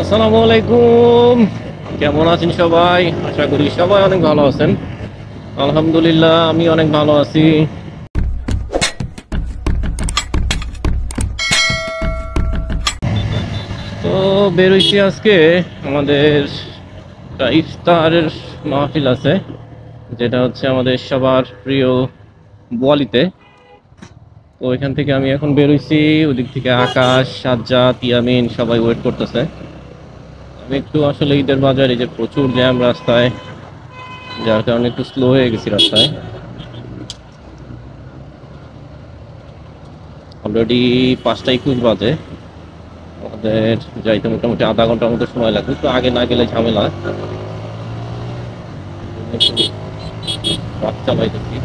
আসসালামু আলাইকুম। কেমন আছেন সবাই? আশা করি সবাই অনেক ভালো আছেন। আলহামদুলিল্লাহ, আমি অনেক ভালো আছি। তো বেরোইছি আজকে। আমাদের একটা ইফতারের মাহফিল আছে, যেটা হচ্ছে আমাদের সবার প্রিয় বোয়ালিতে। তো ওইখান থেকে আমি এখন বেরোইছি। ওদিক থেকে আকাশ, সাজ্জাদ, ইয়ামিন সবাই ওয়েট করতেছে। আমি একটু আসলে ঈদের বাজারে যে প্রচুর জ্যাম রাস্তায়, যার কারণে একটু স্লো হয়ে গেছি রাস্তায়। অলরেডি 5টা 21 বাজে। আমাদের যাইতে মোটামুটি আধা ঘন্টার মতো সময় লাগবে, তো আগে না গেলে ঝামেলা। একটু রাত চালাইতেছি।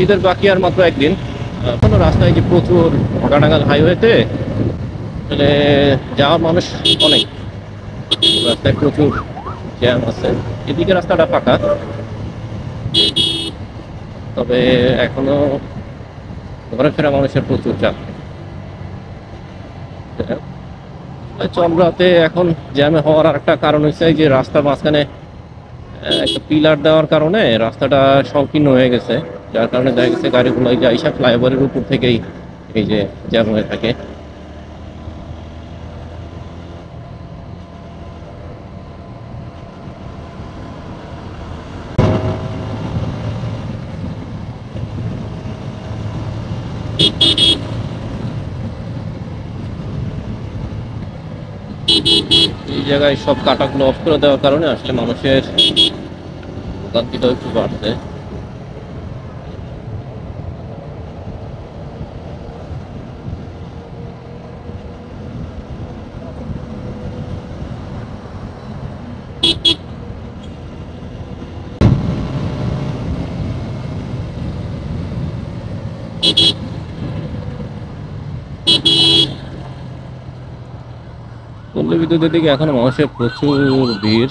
ঈদের বাকি আর মাত্র একদিন। এখনো রাস্তায় যে প্রচুর ঘাটাঙ্গাল হাইওয়েতে মানে যাওয়ার মানুষ অনেক। রাস্তায় প্রচুর জ্যাম আছে। এদিকে রাস্তাটা ফাঁকা, তবে এখনো ঘরে ফেরা মানুষের প্রচুর চাপ। চমড়াতে এখন জ্যামে হওয়ার আর একটা কারণ হচ্ছে যে রাস্তার মাঝখানে একটা পিলার দেওয়ার কারণে রাস্তাটা সংকীর্ণ হয়ে গেছে। যার কারণে দেখা গেছে গাড়িগুলো এই যে আইসা ফ্লাইওভারের উপর থেকেই এই যে জ্যাম হয়ে থাকে। এই জায়গায় সব কাটাগুলো অফ করে দেওয়ার কারণে আসলে মানুষের ভোগান্তিটাও একটু বাড়ছে। পল্লী বিদ্যুতের দিকে এখনো মানুষের প্রচুর ভিড়।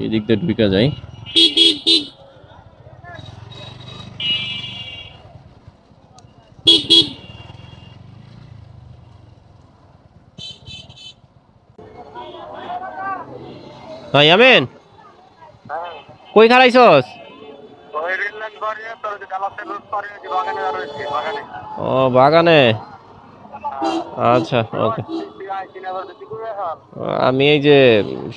এই দিক দিয়ে ঢুকা যায়। ভাই আমেন, কই খারাইছস? ও বাগানে। আচ্ছা, ওকে। আমি এই যে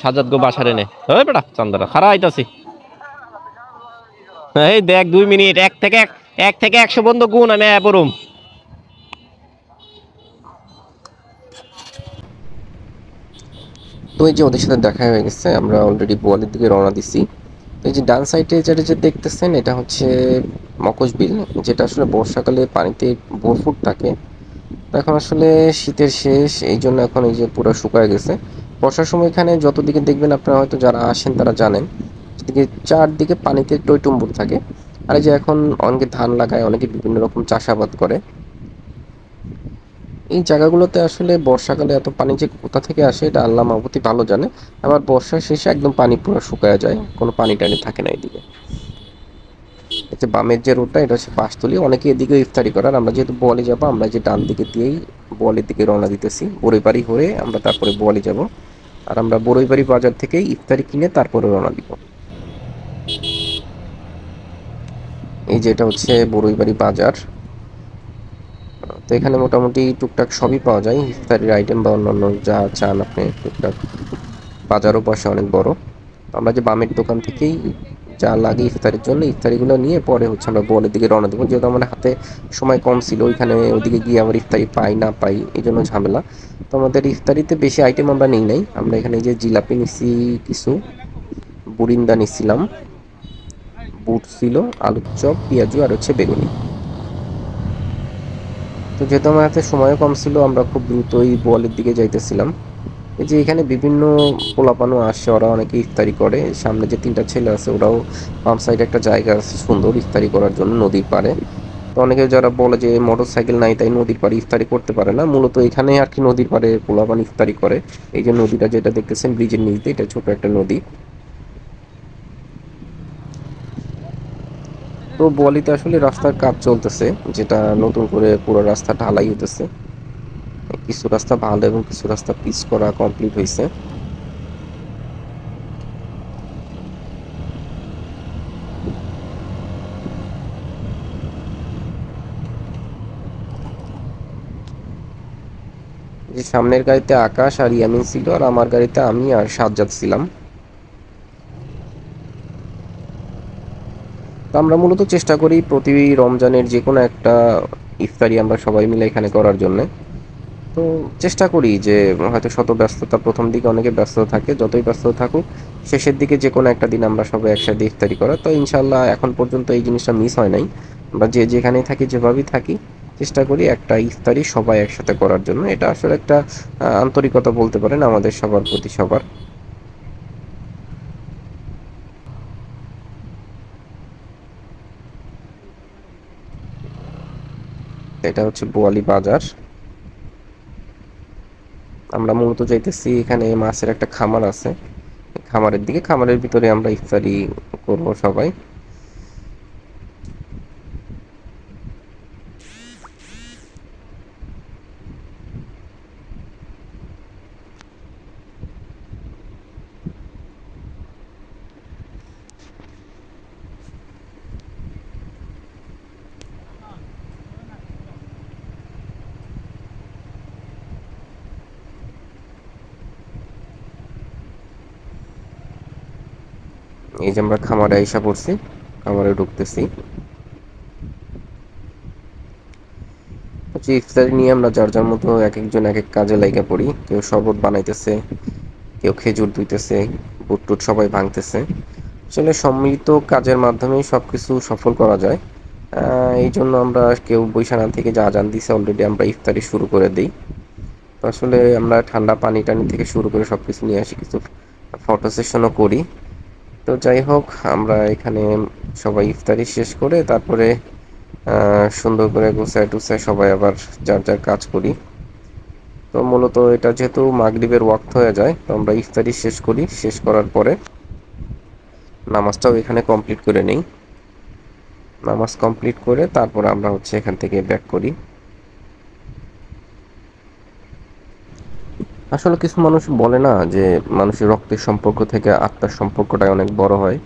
সাজাদ গো বাসারে নে, ওই বেটা চান্দারা খারা আইতাছি। এই দেখ 2 মিনিট, এক থেকে 100 বন্ধু গুণ, আমি পড়ুম। তো এই যে ওদের সাথে দেখা হয়ে গেছে, আমরা অলরেডি বোয়ালের দিকে রওনা দিছি। তো এই যে ডান সাইডে যেটা যে দেখতেছেন, এটা হচ্ছে মকজ বিল, যেটা আসলে বর্ষাকালে পানিতে ভরপুর থাকে। তো এখন আসলে শীতের শেষ, এই জন্য এখন এই যে পুরো শুকায় গেছে। বর্ষার সময় এখানে যত দিকে দেখবেন, আপনারা হয়তো যারা আসেন তারা জানেন, এদিকে চারদিকে পানিতে টইটুম্বুর থাকে। আর এই যে এখন অনেকে ধান লাগায়, অনেকে বিভিন্ন রকম চাষাবাদ করে। এই জায়গাগুলোতে আসলে বর্ষাকালে এত পানি যে কোথা থেকে আসে এটা আল্লাহ মাহবুবই ভালো জানে। আবার বর্ষার শেষে একদম পানি পুরো শুকায় যায়, কোনো পানি টানি থাকে না এদিকে। এতে বামের যে রোডটা, এটা হচ্ছে পাঁচতলি। অনেকে এদিকে ইফতারি করার, আমরা যেহেতু বোয়ালি যাবো, আমরা যে ডান দিকে দিয়েই বোয়ালির দিকে রওনা দিতেছি। বড়ইবাড়ি হয়ে আমরা তারপরে বোয়ালি যাব। আর আমরা বড়ইবাড়ি বাজার থেকেই ইফতারি কিনে তারপরে রওনা দিব। এই যে এটা হচ্ছে বড়ইবাড়ি বাজার। তো এখানে মোটামুটি টুকটাক সবই পাওয়া যায়, ইফতারির আইটেম বা অন্যান্য যা চান আপনি টুকটাক। বাজারও পাশে অনেক বড়। আমরা যে বামের দোকান থেকেই যা লাগে ইফতারির জন্য, ইফতারিগুলো নিয়ে পরে হচ্ছে আমরা বোয়ালের দিকে রওনা দেবো। যেহেতু আমার হাতে সময় কম ছিল, ওইখানে ওদিকে গিয়ে আবার ইফতারি পাই না পাই, এই জন্য ঝামেলা। তো আমাদের ইফতারিতে বেশি আইটেম আমরা নিই নাই। আমরা এখানে যে জিলাপি নিছি কিছু, বুরিন্দা নিছিলাম, বুট ছিল, আলুর চপ, পেঁয়াজু আর হচ্ছে বেগুনি। তো যেহেতু আমার হাতে সময়ও কম ছিল, আমরা খুব দ্রুতই বোয়ালের দিকে যাইতেছিলাম। এই যে এখানে বিভিন্ন পোলাপানও আসে, ওরা অনেকে ইফতারি করে। সামনে যে তিনটা ছেলে আছে, ওরাও পাম্প সাইডে একটা জায়গা আছে সুন্দর ইফতারি করার জন্য, নদীর পাড়ে। তো অনেকে যারা বলে যে মোটরসাইকেল নাই তাই নদীর পাড়ে ইফতারি করতে পারে না, মূলত এখানে আর কি নদীর পাড়ে পোলাপান ইফতারি করে। এই যে নদীটা যেটা দেখতেছেন ব্রিজের নিচ দিয়ে, এটা ছোট একটা নদী। তো বোয়ালিতে আসলে রাস্তার কাজ চলতেছে, যেটা নতুন করে পুরো রাস্তা ঢালাই হতেছে। কিছু রাস্তা ভালো এবং কিছু রাস্তা পিচ করা কমপ্লিট হয়েছে। যে সামনের গাড়িতে আকাশ আর ইয়ামিন ছিল, আর আমার গাড়িতে আমি আর সাজ্জাদ ছিলাম। তো আমরা মূলত চেষ্টা করি প্রতি রমজানের যে কোনো একটা ইফতারি আমরা সবাই মিলে এখানে করার জন্য। তো চেষ্টা করি যে হয়তো শত ব্যস্ততা, প্রথম দিকে অনেকে ব্যস্ত থাকে, যতই ব্যস্ত থাকুক শেষের দিকে যে কোনো একটা দিন আমরা সবাই একসাথে ইফতারি করা। তো ইনশাল্লাহ এখন পর্যন্ত এই জিনিসটা মিস হয় নাই। আমরা যে যেখানেই থাকি, যেভাবেই থাকি, চেষ্টা করি একটা ইফতারি সবাই একসাথে করার জন্য। এটা আসলে একটা আন্তরিকতা বলতে পারেন আমাদের সবার প্রতি, সবার। এটা হচ্ছে বোয়ালি বাজার। আমরা মূলত যাইতেছি, এখানে মাছের একটা খামার আছে, খামারের দিকে। খামারের ভিতরে আমরা ইফতারি করব সবাই। এই যে আমরা খামারে আইসা পড়ছি, খামারে ঢুকতেছি। হচ্ছে ইফতারি নিয়ে আমরা যার যার মতো এক একজন এক এক কাজে লাইগা পড়ি। কেউ শরবত বানাইতেছে, কেউ খেজুর ধুইতেছে, বুট টুট সবাই ভাঙতেছে। আসলে সম্মিলিত কাজের মাধ্যমেই সবকিছু সফল করা যায়। এই জন্য আমরা কেউ বৈশাখা থেকে যা আজান দিছে অলরেডি আমরা ইফতারি শুরু করে দিই। তো আসলে আমরা ঠান্ডা পানি টানি থেকে শুরু করে সব কিছু নিয়ে আসি, কিছু ফটো সেশনও করি। তো যাই হোক, আমরা এখানে সবাই ইফতারি শেষ করে তারপরে সুন্দর করে গুছায় টুছায় সবাই আবার যার যার কাজ করি। তো মূলত এটা যেহেতু মাগরিবের ওয়াক্ত হয়ে যায়, তো আমরা ইফতারি শেষ করি। শেষ করার পরে নামাজটাও এখানে কমপ্লিট করে নেই। নামাজ কমপ্লিট করে তারপর আমরা হচ্ছে এখান থেকে ব্যাক করি। আসলে কিছু মানুষ বলে না যে মানুষের রক্তের সম্পর্ক থেকে আত্মার সম্পর্কটাই অনেক বড় হয়।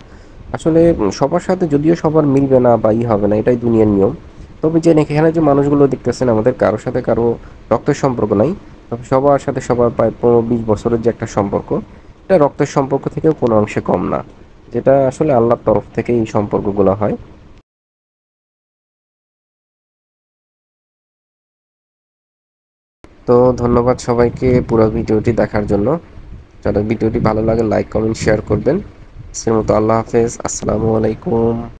আসলে সবার সাথে যদিও সবার মিলবে না বা হবে না, এটাই দুনিয়ার নিয়ম। তবে যে এখানে যে মানুষগুলো দেখতেছেন, আমাদের কারোর সাথে কারো রক্তের সম্পর্ক নাই, তবে সবার সাথে সবার প্রায় 15-20 বছরের যে একটা সম্পর্ক, এটা রক্তের সম্পর্ক থেকেও কোনো অংশে কম না, যেটা আসলে আল্লাহর তরফ থেকে এই সম্পর্কগুলো হয়। তো ধন্যবাদ সবাইকে পুরো ভিডিওটি দেখার জন্য। যারা ভিডিওটি ভালো লাগে লাইক কমেন্ট শেয়ার করবেন। আজকের মতো আল্লাহ হাফেজ, আসসালামু আলাইকুম।